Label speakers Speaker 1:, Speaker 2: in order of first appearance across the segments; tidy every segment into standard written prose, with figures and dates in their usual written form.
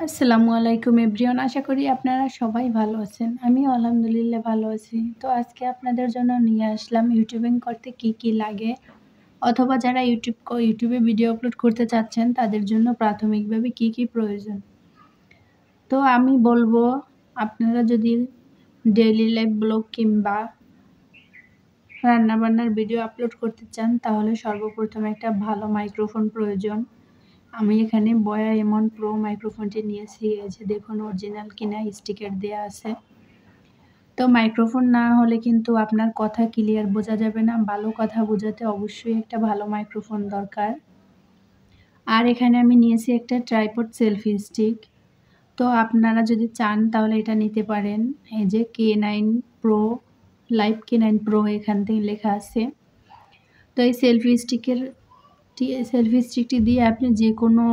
Speaker 1: আসসালামু আলাইকুম এভরিওয়ান। আশা করি আপনারা সবাই ভালো আছেন। আমিও আলহামদুলিল্লাহ ভালো আছি। তো আজকে আপনাদের জন্য নিয়ে আসলাম ইউটিউবিং করতে কি লাগে, অথবা যারা ইউটিউবে ভিডিও আপলোড করতে চাচ্ছেন তাদের জন্য প্রাথমিকভাবে কি প্রয়োজন। তো আমি বলবো, আপনারা যদি ডেইলি লাইফ ব্লগ কিংবা রান্নাবান্নার ভিডিও আপলোড করতে চান তাহলে সর্বপ্রথম একটা ভালো মাইক্রোফোন প্রয়োজন। আমি এখানে বয়া এমন প্রো মাইক্রোফোনটি নিয়েছি। এই যে দেখুন, অরিজিনাল কিনা, স্টিকার দেয়া আছে। তো মাইক্রোফোন না হলে কিন্তু আপনার কথা ক্লিয়ার বোঝা যাবে না। ভালো কথা বোঝাতে অবশ্যই একটা ভালো মাইক্রোফোন দরকার। আর এখানে আমি নিয়েছি একটা ট্রাইপড সেলফি স্টিক। তো আপনারা যদি চান তাহলে এটা নিতে পারেন। এই যে K9 Pro, live K9 Pro এখান থেকে লেখা আছে। তো এই সেলফি স্টিকটি দিয়ে আপনি যে কোনো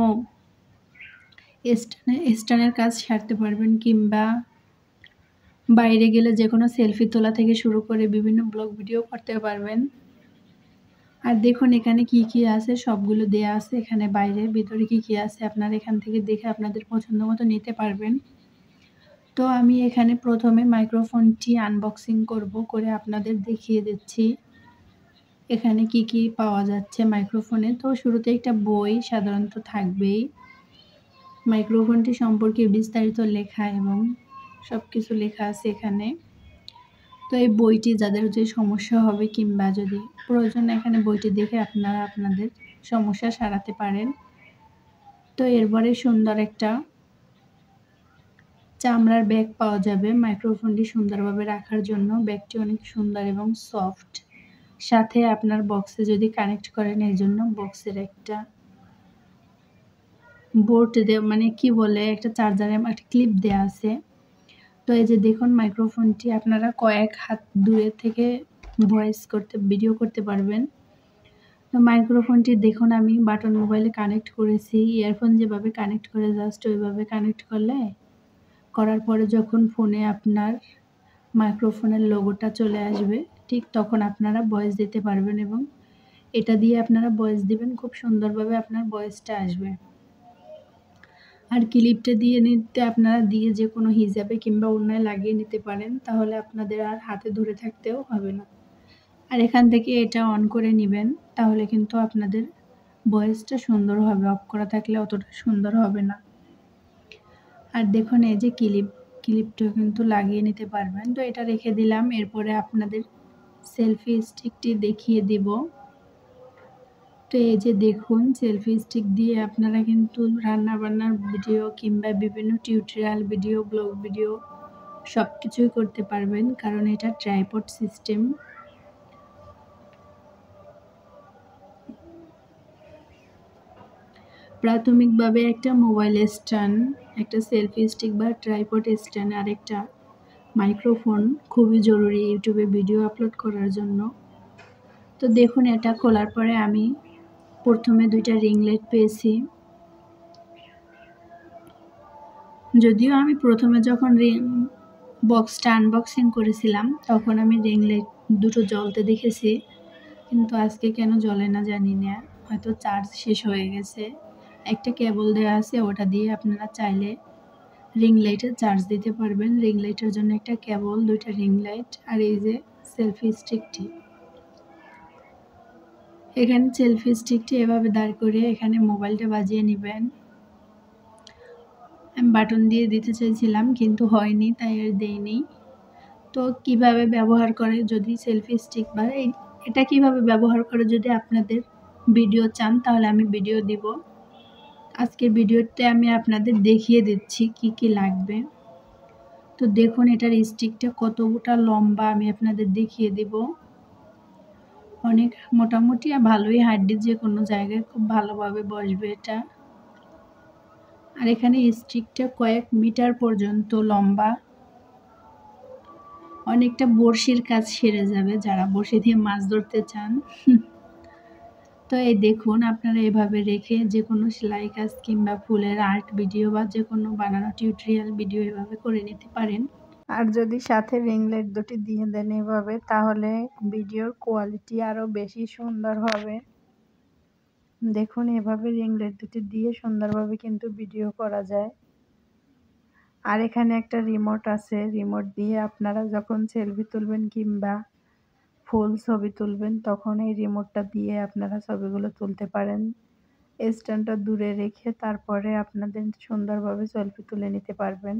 Speaker 1: স্ট্যান্ডের কাজ সারতে পারবেন, কিংবা বাইরে গেলে যে কোনো সেলফি তোলা থেকে শুরু করে বিভিন্ন ব্লগ ভিডিও করতে পারবেন। আর দেখুন এখানে কি আছে, সবগুলো দেয়া আছে। এখানে বাইরে ভিতরে কি আছে আপনারা এখান থেকে দেখে আপনাদের পছন্দ মতো নিতে পারবেন। তো আমি এখানে প্রথমে মাইক্রোফোনটি আনবক্সিং করে আপনাদের দেখিয়ে দিচ্ছি এখানে কি পাওয়া যাচ্ছে মাইক্রোফোনে। তো শুরুতে একটা বই সাধারণত থাকবেই, মাইক্রোফোনটি সম্পর্কে বিস্তারিত লেখা এবং সবকিছু লেখা আছে এখানে। তো এই বইটি যাদের যে সমস্যা হবে কিংবা যদি প্রয়োজন, এখানে বইটি দেখে আপনারা আপনাদের সমস্যা সারাতে পারেন। তো এরপরে সুন্দর একটা চামড়ার ব্যাগ পাওয়া যাবে মাইক্রোফোনটি সুন্দরভাবে রাখার জন্য। ব্যাগটি অনেক সুন্দর এবং সফট। সাথে আপনার বক্সে যদি কানেক্ট করেন, এই জন্য বক্সের একটা বোর্ড মানে কি বলে, একটা চার্জারের একটা ক্লিপ দেয়া আছে। তো এই যে দেখুন, মাইক্রোফোনটি আপনারা কয়েক হাত দূরে থেকে ভিডিও করতে পারবেন। তো মাইক্রোফোনটি দেখুন আমি বাটন মোবাইলে কানেক্ট করেছি। ইয়ারফোন যেভাবে কানেক্ট করে জাস্ট ওইভাবে কানেক্ট করার পরে যখন ফোনে আপনার মাইক্রোফোনের লোগোটা চলে আসবে, ঠিক তখন আপনারা ভয়েস দিতে পারবেন এবং এটা দিয়ে আপনারা ভয়েস দিবেন, খুব সুন্দরভাবে আপনার ভয়েসটা আসবে। আর ক্লিপটা আপনারা যে কোনো হিজাবে কিংবা ওড়নায় লাগিয়ে নিতে পারেন, তাহলে আপনাদের আর হাতে ধরে থাকতেও হবে না। আর এখান থেকে এটা অন করে নেবেন, তাহলে কিন্তু আপনাদের ভয়েসটা সুন্দর হবে। অফ করা থাকলে অতটা সুন্দর হবে না। আর দেখুন এই যে ক্লিপটাও কিন্তু লাগিয়ে নিতে পারবেন। তো এটা রেখে দিলাম। এরপরে আপনাদের সেলফি স্টিকটি দেখিয়ে দিব। তো এই যে দেখুন, সেলফি স্টিক দিয়ে আপনারা কিন্তু রান্নাবান্নার ভিডিও কিংবা বিভিন্ন টিউটোরিয়াল ভিডিও, ব্লগ ভিডিও সব কিছুই করতে পারবেন, কারণ এটা ট্রাইপড সিস্টেম। প্রাথমিকভাবে একটা মোবাইল স্ট্যান্ড, একটা সেলফি স্টিক বা ট্রাইপড স্ট্যান্ড আর একটা মাইক্রোফোন খুবই জরুরি ইউটিউবে ভিডিও আপলোড করার জন্য। তো দেখুন, এটা খোলার পরে আমি প্রথমে 2টা রিং লাইট পেয়েছি। যদিও আমি প্রথমে যখন বক্সটা আনবক্সিং করেছিলাম তখন আমি রিং লাইট 2টো জ্বলতে দেখেছি, কিন্তু আজকে কেন জ্বলে না জানি না, হয়তো চার্জ শেষ হয়ে গেছে। একটা কেবল দেওয়া আছে, ওটা দিয়ে আপনারা চাইলে রিং লাইটের চার্জ দিতে পারবেন। রিং লাইটের জন্য একটা কেবল, 2টা রিং লাইট আর এই যে সেলফি স্টিকটি। এখানে সেলফি স্টিকটি এভাবে দাঁড় করে এখানে মোবাইলটা বাজিয়ে নেবেন। আমি বাটন দিয়ে দিতে চাইছিলাম কিন্তু হয়নি, তাই আর দেইনি। তো কিভাবে ব্যবহার করে যদি সেলফি স্টিক বা এটা কিভাবে ব্যবহার করে যদি আপনাদের ভিডিও চান, তাহলে আমি ভিডিও দিব। আজকের ভিডিওতে আমি আপনাদের দেখিয়ে দিচ্ছি কি লাগবে। তো দেখুন এটার স্টিকটা কতটা লম্বা আমি আপনাদের দেখিয়ে দিব। অনেক মোটামুটি ভালোই হাড্ডির যে কোনো জায়গায় খুব ভালোভাবে বসবে এটা। আর এখানে স্টিকটা কয়েক মিটার পর্যন্ত লম্বা, অনেকটা বড়শির কাজ সেরে যাবে যারা বড়শি দিয়ে মাছ ধরতে চান। তো এই দেখুন, আপনারা এভাবে রেখে যে কোনো সেলাই কাজ কিংবা ফুলের আর্ট ভিডিও বা যে কোনো বানানো টিউটোরিয়াল ভিডিও এভাবে করে নিতে পারেন। আর যদি সাথে রিং লাইট 2টি দিয়ে দেন এভাবে, তাহলে ভিডিওর কোয়ালিটি আরও বেশি সুন্দর হবে। দেখুন এভাবে রিং লাইট 2টি দিয়ে সুন্দরভাবে কিন্তু ভিডিও করা যায়। আর এখানে একটা রিমোট আছে, রিমোট দিয়ে আপনারা যখন সেলফি তুলবেন কিংবা ফুল ছবি তুলবেন তখন এই রিমোটটা দিয়ে আপনারা ছবিগুলো তুলতে পারেন। স্ট্যান্ডটা দূরে রেখে তারপরে আপনাদের সুন্দরভাবে সেলফি তুলে নিতে পারবেন।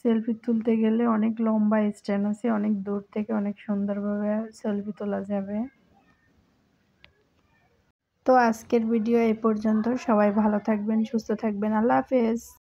Speaker 1: সেলফি তুলতে গেলে অনেক লম্বা স্ট্যান্ড আছে, অনেক দূর থেকে অনেক সুন্দরভাবে সেলফি তোলা যাবে। তো আজকের ভিডিও এই পর্যন্ত। সবাই ভালো থাকবেন, সুস্থ থাকবেন। আল্লাহ হাফেজ।